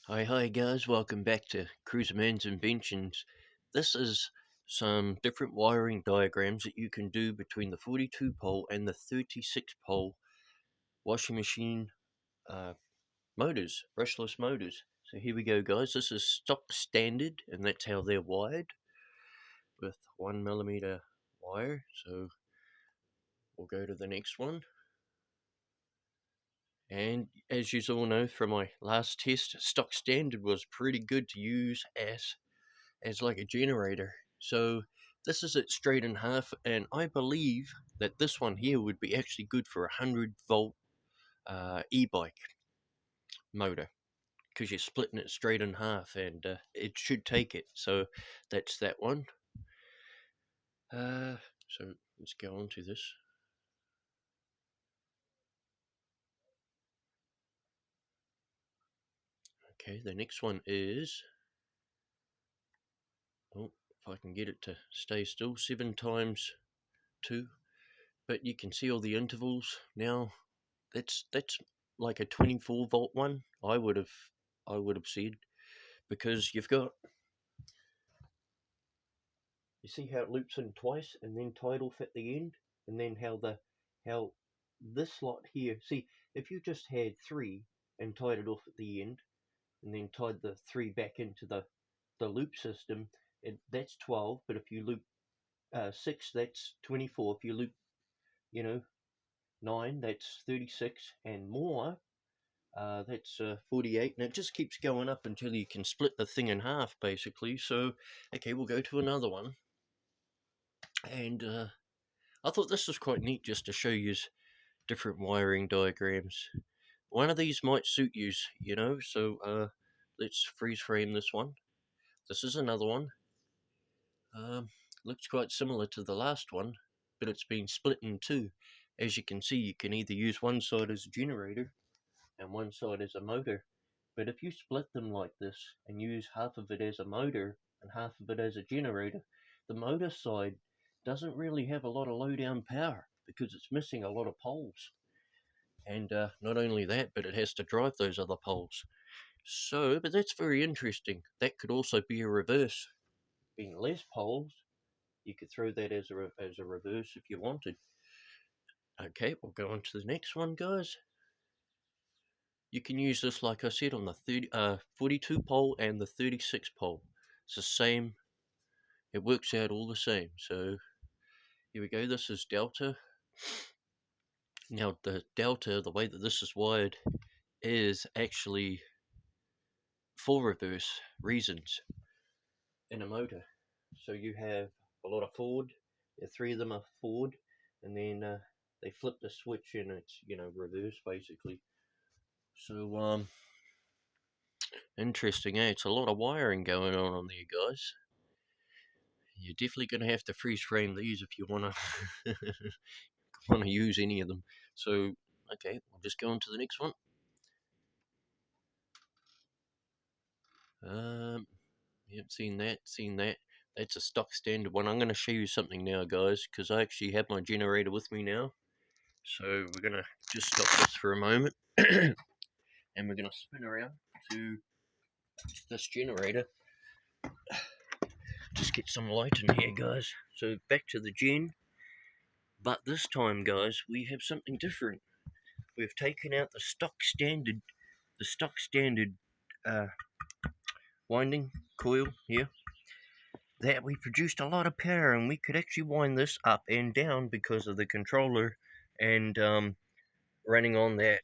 Hi guys, welcome back to cruzermans inventions. This is some different wiring diagrams that you can do between the 42 pole and the 36 pole washing machine motors, brushless motors. So here we go guys, this is stock standard and that's how they're wired with 1mm wire. So we'll go to the next one. And as you all know from my last test, stock standard was pretty good to use as like a generator. So this is it straight in half, and I believe that this one here would be actually good for a 100 volt e-bike motor because you're splitting it straight in half, and it should take it. So that's that one. So let's go on to this. Okay, the next one is, oh, if I can get it to stay still, 7 times 2. But you can see all the intervals now. That's like a 24 volt one. I would have said, because you've got, you see how it loops in twice and then tied off at the end, and then how this slot here. See, if you just had 3 and tied it off at the end, and then tied the 3 back into the loop system, that's 12. But if you loop 6, that's 24. If you loop, 9, that's 36, and more, that's 48, and it just keeps going up until you can split the thing in half, basically. So, okay, we'll go to another one. And I thought this was quite neat just to show you different wiring diagrams. One of these might suit you, so let's freeze frame this one. This is another one. Um, Looks quite similar to the last one, but it's been split in two. As you can see, you can either use one side as a generator and one side as a motor. But if you split them like this and use half of it as a motor and half of it as a generator, the motor side doesn't really have a lot of low down power because it's missing a lot of poles. And not only that, but it has to drive those other poles. So, but that's very interesting. That could also be a reverse. Being less poles, you could throw that as a reverse if you wanted. Okay, we'll go on to the next one, guys. You can use this, like I said, on the 42 pole and the 36 pole. It's the same. It works out all the same. So here we go. This is delta. Now the delta, the way that this is wired, is actually for reverse reasons in a motor. So you have a lot of forward. 3 of them are forward, and then they flip the switch and it's reverse basically. So interesting, eh? It's a lot of wiring going on there, guys. You're definitely going to have to freeze frame these if you want to want to use any of them. So okay, we'll just go on to the next one. Yep, seen that. That's a stock standard one. I'm going to show you something now, guys, because I actually have my generator with me now. So we're going to just stop this for a moment, and we're going to spin around to this generator. Just get some light in here, guys. So back to the gen, but this time, guys, we have something different. We've taken out the stock standard uh, winding coil here. That we produced a lot of power, and we could actually wind this up and down because of the controller and running on that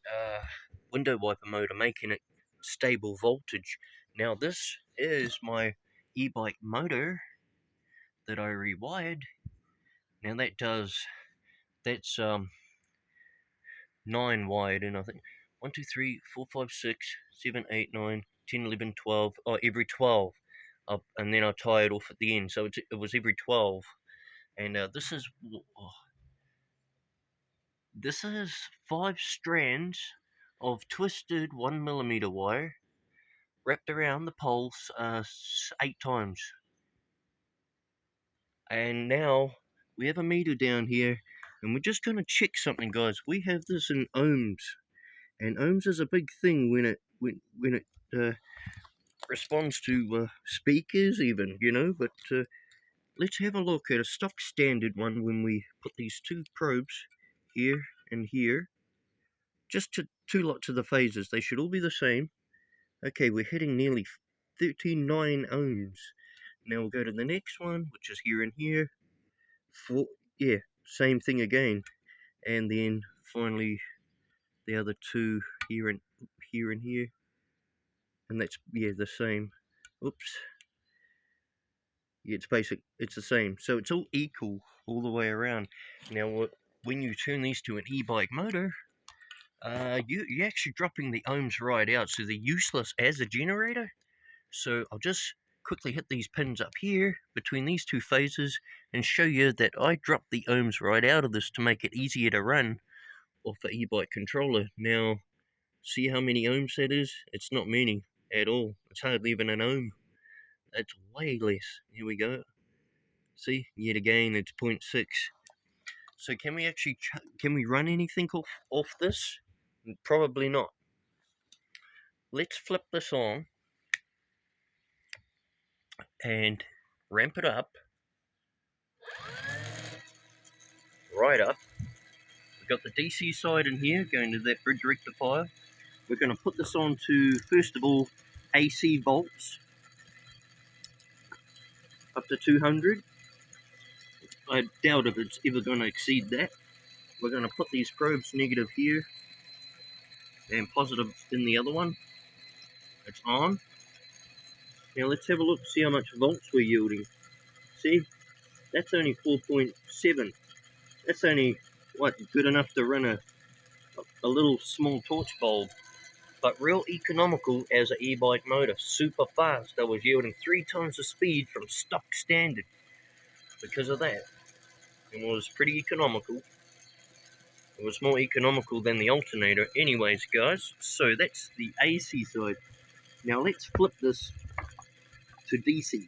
window wiper motor, making it stable voltage. Now this is my e-bike motor that I rewired. Now that's 9 wired in, I think. 1, 2, 3, 4, 5, 6, 7, 8, 9, 10, 11, 12. Oh, every 12. And then I tie it off at the end. So it was every 12. And this is 5 strands of twisted 1mm wire wrapped around the poles 8 times. And now we have a meter down here, and we're just going to check something, guys. We have this in ohms, and ohms is a big thing when it responds to speakers even, you know, but let's have a look at a stock standard one when we put these two probes here and here, just to two lots of the phases. They should all be the same. Okay, we're hitting nearly 39 ohms. Now we'll go to the next one, which is here and here. Yeah, same thing again. And then finally the other two here and here and here. And that's, yeah, the same. Oops. Yeah, it's the same. So it's all equal all the way around. Now, when you turn these to an e-bike motor, you're actually dropping the ohms right out, so they're useless as a generator. So I'll just quickly hit these pins up here between these two phases and show you that I dropped the ohms right out of this to make it easier to run off the e-bike controller. Now, see how many ohms that is? It's not many at all. It's hardly even an ohm. That's way less. Here we go. See, yet again, it's 0.6. So can we actually can we run anything off this? Probably not. Let's flip this on and ramp it up, right up. We've got the DC side in here going to that bridge rectifier. We're going to put this on to, first of all, AC volts up to 200. I doubt if it's ever going to exceed that. We're going to put these probes negative here and positive in the other one. It's on. Now let's have a look, see how much volts we're yielding. See, that's only 4.7. That's only, what, good enough to run a little small torch bulb. But real economical as an e-bike motor. Super fast. I was yielding 3 times the speed from stock standard because of that. It was pretty economical. It was more economical than the alternator. Anyways, guys, so that's the AC side. Now let's flip this to DC.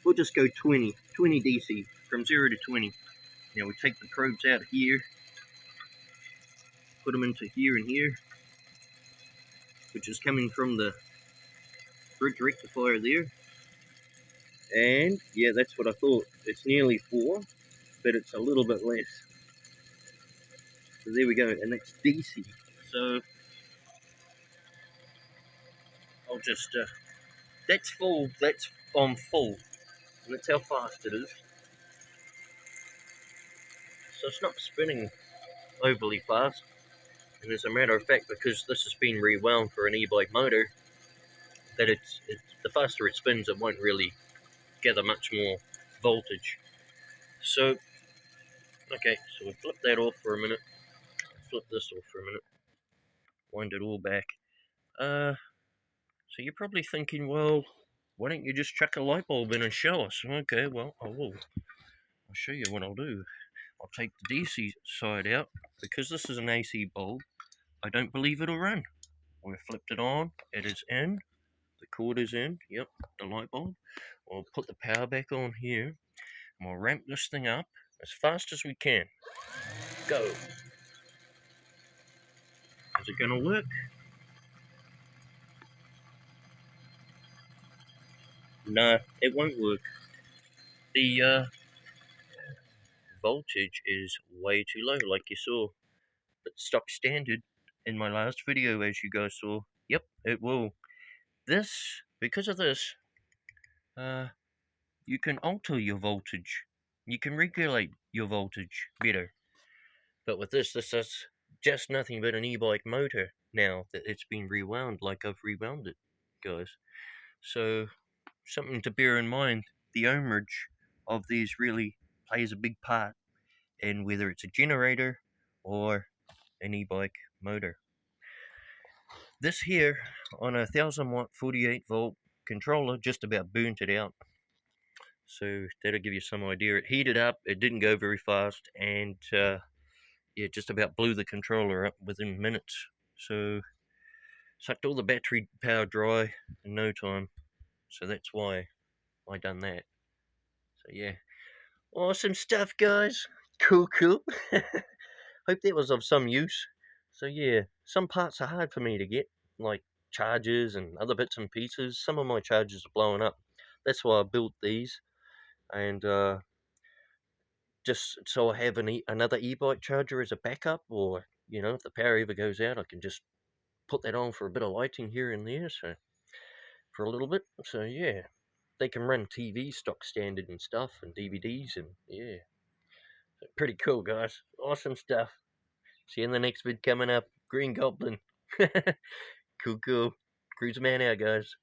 We'll just go 20 DC, from 0 to 20. Now we take the probes out here, put them into here and here, which is coming from the bridge rectifier there. And yeah, that's what I thought. It's nearly 4, but it's a little bit less. So there we go, and that's DC. So I'll just, that's full, that's on full, and that's how fast it is. So it's not spinning overly fast, and as a matter of fact, because this has been rewound for an e-bike motor, that it's the faster it spins, it won't really gather much more voltage. So, okay, so we'll flip that off for a minute, flip this off for a minute, wind it all back. So you're probably thinking, well, why don't you just chuck a light bulb in and show us? Okay, well, I will. I'll show you what I'll do. I'll take the DC side out. Because this is an AC bulb, I don't believe it'll run. We've flipped it on. It is in. The cord is in. Yep, the light bulb. We'll put the power back on here. And we'll ramp this thing up as fast as we can. Go. Is it going to work? No, it won't work. The voltage is way too low, like you saw. But stock standard in my last video, as you guys saw, yep, it will. This, because of this, you can alter your voltage. You can regulate your voltage better. But with this is just nothing but an e-bike motor now that it's been rewound like I've rewound it, guys. So, something to bear in mind, the ohmage of these really plays a big part in whether it's a generator or an e-bike motor. This here on a 1000-watt 48-volt controller just about burnt it out. So that'll give you some idea. It heated up, it didn't go very fast, and it just about blew the controller up within minutes. So sucked all the battery power dry in no time. So that's why I done that. So yeah, awesome stuff, guys. Cool. Hope that was of some use. So yeah, some parts are hard for me to get, like chargers and other bits and pieces. Some of my chargers are blowing up. That's why I built these, and just so I have another e-bike charger as a backup, or if the power ever goes out, I can just put that on for a bit of lighting here and there. So for a little bit. So yeah, they can run TV stock standard and stuff, and DVDs, and yeah, pretty cool, guys. Awesome stuff. See you in the next vid coming up. Green Goblin. Cool. Cruiser Man out, guys.